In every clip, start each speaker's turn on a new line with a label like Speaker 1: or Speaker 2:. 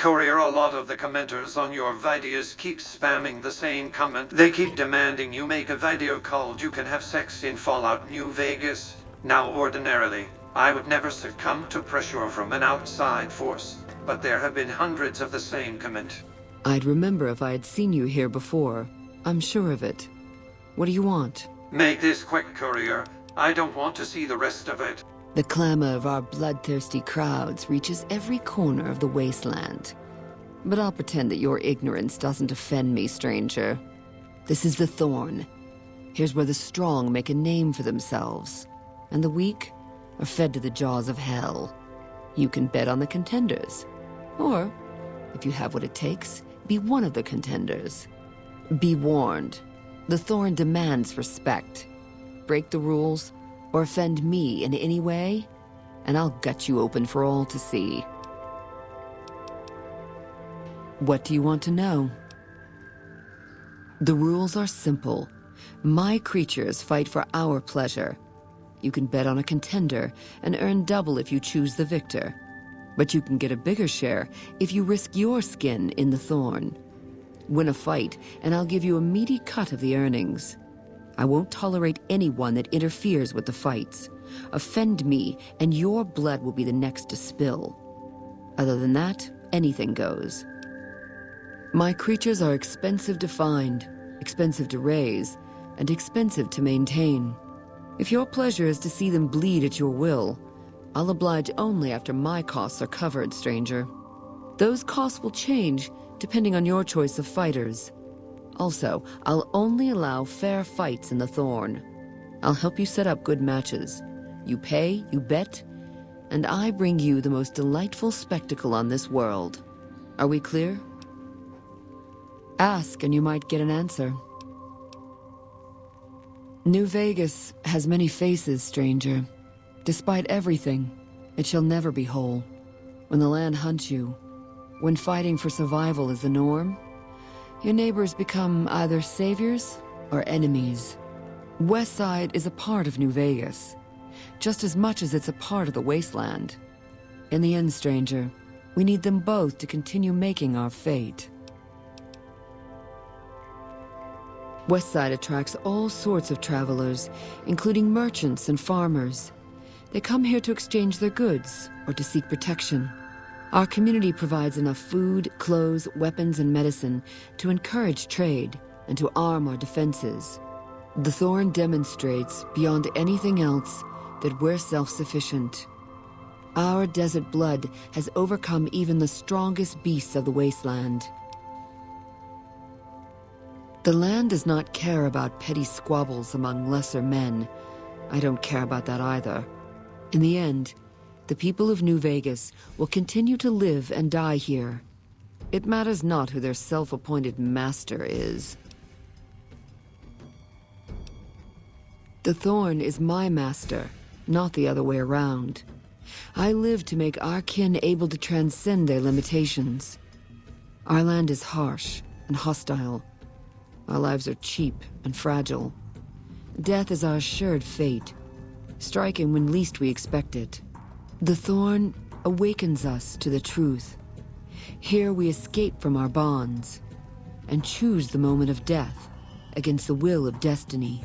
Speaker 1: Courier, a lot of the commenters on your videos keep spamming the same comment. They keep demanding you make a video called "You Can Have Sex in Fallout New Vegas." Now ordinarily, I would never succumb to pressure from an outside force, but there have been hundreds of the same comment.
Speaker 2: I'd remember if I had seen you here before. I'm sure of it. What do you want?
Speaker 1: Make this quick, Courier. I don't want to see the rest of it.
Speaker 2: The clamor of our bloodthirsty crowds reaches every corner of the wasteland. But I'll pretend that your ignorance doesn't offend me, stranger. This is the Thorn. Here's where the strong make a name for themselves, and the weak are fed to the jaws of hell. You can bet on the contenders. Or, if you have what it takes, be one of the contenders. Be warned. The Thorn demands respect. Break the rules, or offend me in any way, and I'll gut you open for all to see. What do you want to know? The rules are simple. My creatures fight for our pleasure. You can bet on a contender and earn double if you choose the victor. But you can get a bigger share if you risk your skin in the Thorn. Win a fight, and I'll give you a meaty cut of the earnings. I won't tolerate anyone that interferes with the fights. Offend me, and your blood will be the next to spill. Other than that, anything goes. My creatures are expensive to find, expensive to raise, and expensive to maintain. If your pleasure is to see them bleed at your will, I'll oblige only after my costs are covered, stranger. Those costs will change depending on your choice of fighters. Also, I'll only allow fair fights in the Thorn. I'll help you set up good matches. You pay, you bet, and I bring you the most delightful spectacle on this world. Are we clear? Ask and you might get an answer. New Vegas has many faces, stranger. Despite everything, it shall never be whole. When the land hunts you, when fighting for survival is the norm, your neighbors become either saviors or enemies. Westside is a part of New Vegas, just as much as it's a part of the wasteland. In the end, stranger, we need them both to continue making our fate. Westside attracts all sorts of travelers, including merchants and farmers. They come here to exchange their goods or to seek protection. Our community provides enough food, clothes, weapons, and medicine to encourage trade and to arm our defenses. The Thorn demonstrates, beyond anything else, that we're self-sufficient. Our desert blood has overcome even the strongest beasts of the wasteland. The land does not care about petty squabbles among lesser men. I don't care about that either. In the end, the people of New Vegas will continue to live and die here. It matters not who their self-appointed master is. The Thorn is my master, not the other way around. I live to make our kin able to transcend their limitations. Our land is harsh and hostile. Our lives are cheap and fragile. Death is our assured fate, striking when least we expect it. The Thorn awakens us to the truth. Here we escape from our bonds and choose the moment of death against the will of destiny.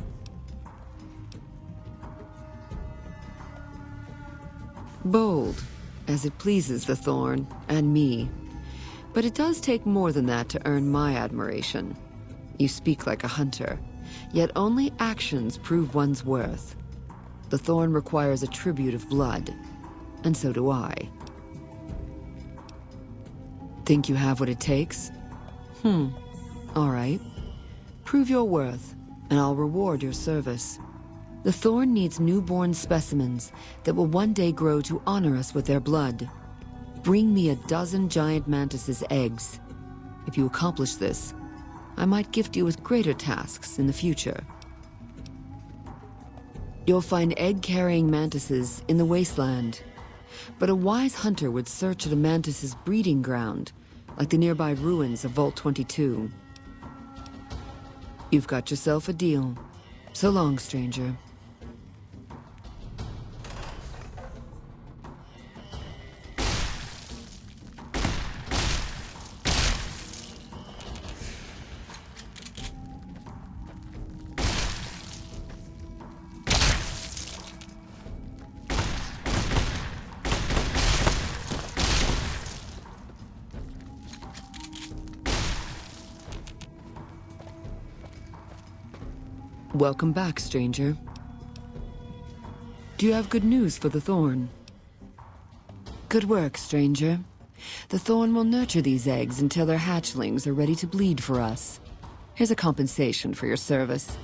Speaker 2: Bold, as it pleases the Thorn and me. But it does take more than that to earn my admiration. You speak like a hunter, yet only actions prove one's worth. The Thorn requires a tribute of blood, and so do I. Think you have what it takes? All right. Prove your worth, and I'll reward your service. The Thorn needs newborn specimens that will one day grow to honor us with their blood. Bring me 12 giant Mantises' eggs. If you accomplish this, I might gift you with greater tasks in the future. You'll find egg-carrying Mantises in the wasteland, but a wise hunter would search at a Mantis' breeding ground, like the nearby ruins of Vault 22. You've got yourself a deal. So long, stranger. Welcome back, stranger. Do you have good news for the Thorn? Good work, stranger. The Thorn will nurture these eggs until their hatchlings are ready to bleed for us. Here's a compensation for your service.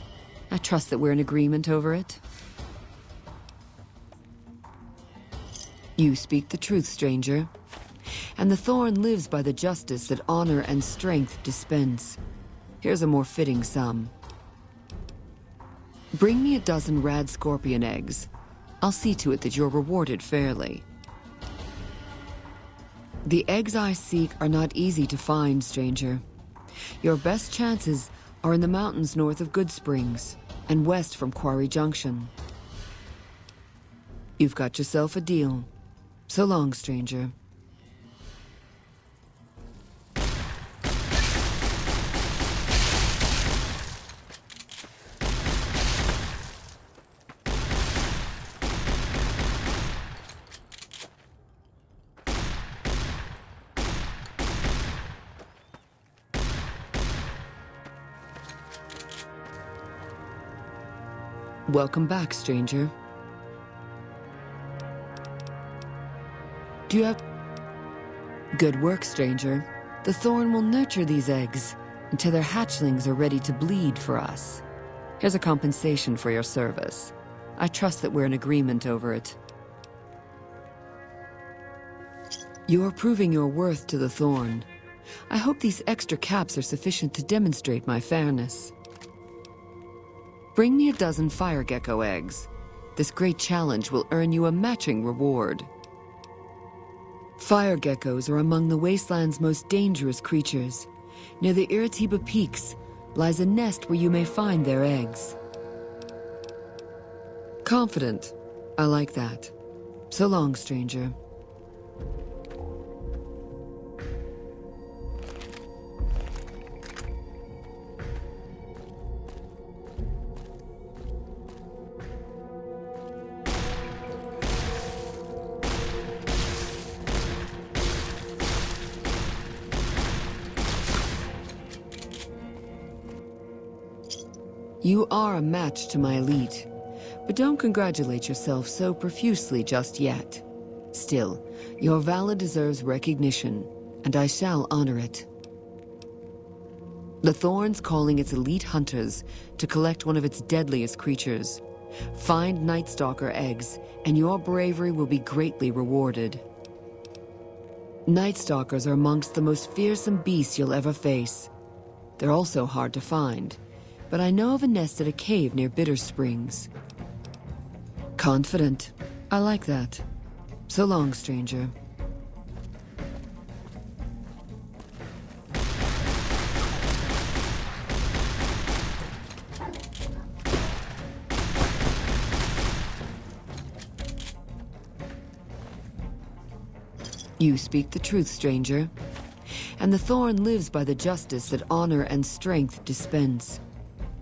Speaker 2: I trust that we're in agreement over it. You speak the truth, stranger. And the Thorn lives by the justice that honor and strength dispense. Here's a more fitting sum. Bring me a dozen radscorpion eggs. I'll see to it that you're rewarded fairly. The eggs I seek are not easy to find, stranger. Your best chances are in the mountains north of Good Springs and west from Quarry Junction. You've got yourself a deal. So long, stranger. Welcome back, stranger. Do you have... Good work, stranger. The Thorn will nurture these eggs until their hatchlings are ready to bleed for us. Here's a compensation for your service. I trust that we're in agreement over it. You're proving your worth to the Thorn. I hope these extra caps are sufficient to demonstrate my fairness. Bring me a dozen fire gecko eggs. This great challenge will earn you a matching reward. Fire geckos are among the wasteland's most dangerous creatures. Near the Iritiba Peaks lies a nest where you may find their eggs. Confident. I like that. So long, stranger. You are a match to my elite, but don't congratulate yourself so profusely just yet. Still, your valor deserves recognition, and I shall honor it. The Thorn's calling its elite hunters to collect one of its deadliest creatures. Find Nightstalker eggs, and your bravery will be greatly rewarded. Nightstalkers are amongst the most fearsome beasts you'll ever face. They're also hard to find, but I know of a nest at a cave near Bitter Springs. Confident. I like that. So long, stranger. You speak the truth, stranger. And the Thorn lives by the justice that honor and strength dispense.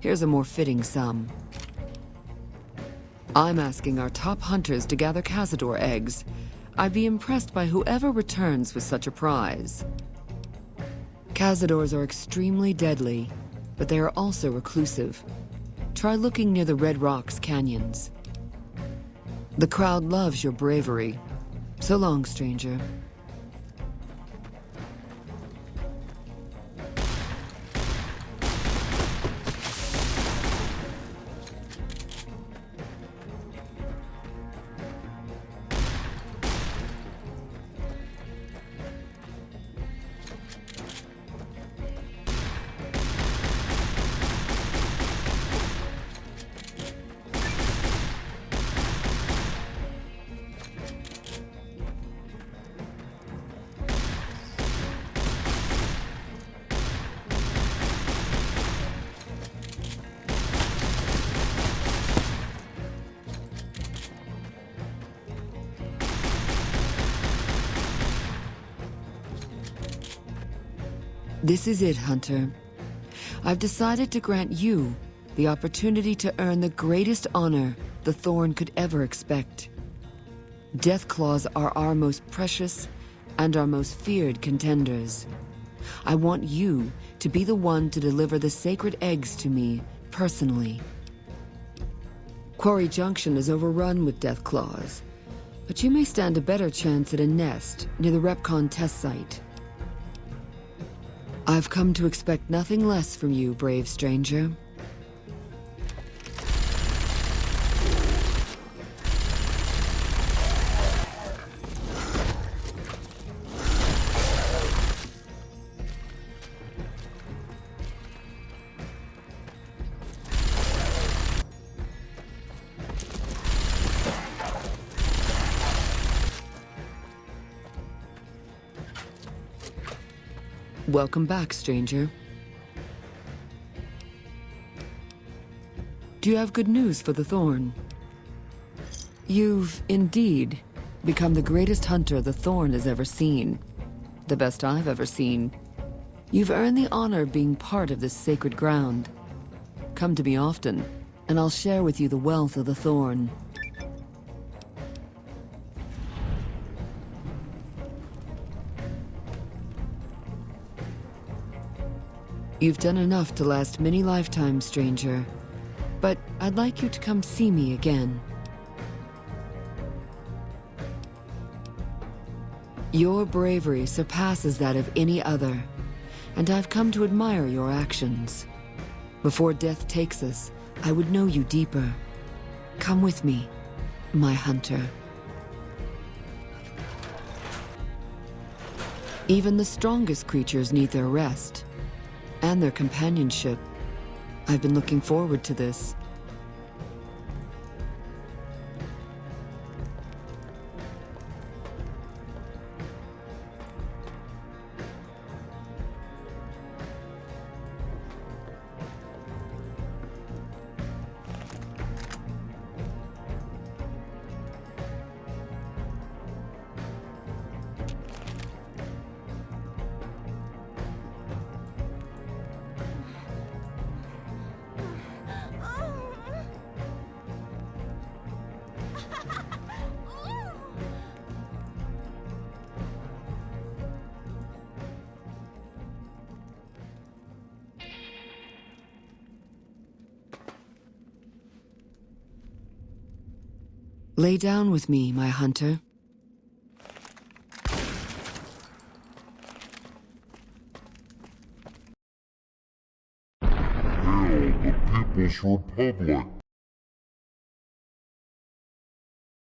Speaker 2: Here's a more fitting sum. I'm asking our top hunters to gather Cazador eggs. I'd be impressed by whoever returns with such a prize. Cazadors are extremely deadly, but they are also reclusive. Try looking near the Red Rocks canyons. The crowd loves your bravery. So long, stranger. This is it, Hunter. I've decided to grant you the opportunity to earn the greatest honor the Thorn could ever expect. Deathclaws are our most precious and our most feared contenders. I want you to be the one to deliver the sacred eggs to me personally. Quarry Junction is overrun with Deathclaws, but you may stand a better chance at a nest near the Repcon test site. I've come to expect nothing less from you, brave stranger. Welcome back, stranger. Do you have good news for the Thorn? You've, indeed, become the greatest hunter the Thorn has ever seen. The best I've ever seen. You've earned the honor of being part of this sacred ground. Come to me often, and I'll share with you the wealth of the Thorn. You've done enough to last many lifetimes, stranger. But I'd like you to come see me again. Your bravery surpasses that of any other, and I've come to admire your actions. Before death takes us, I would know you deeper. Come with me, my hunter. Even the strongest creatures need their rest. And their companionship. I've been looking forward to this. Lay down with me, my hunter.
Speaker 3: Hail the People's Republic!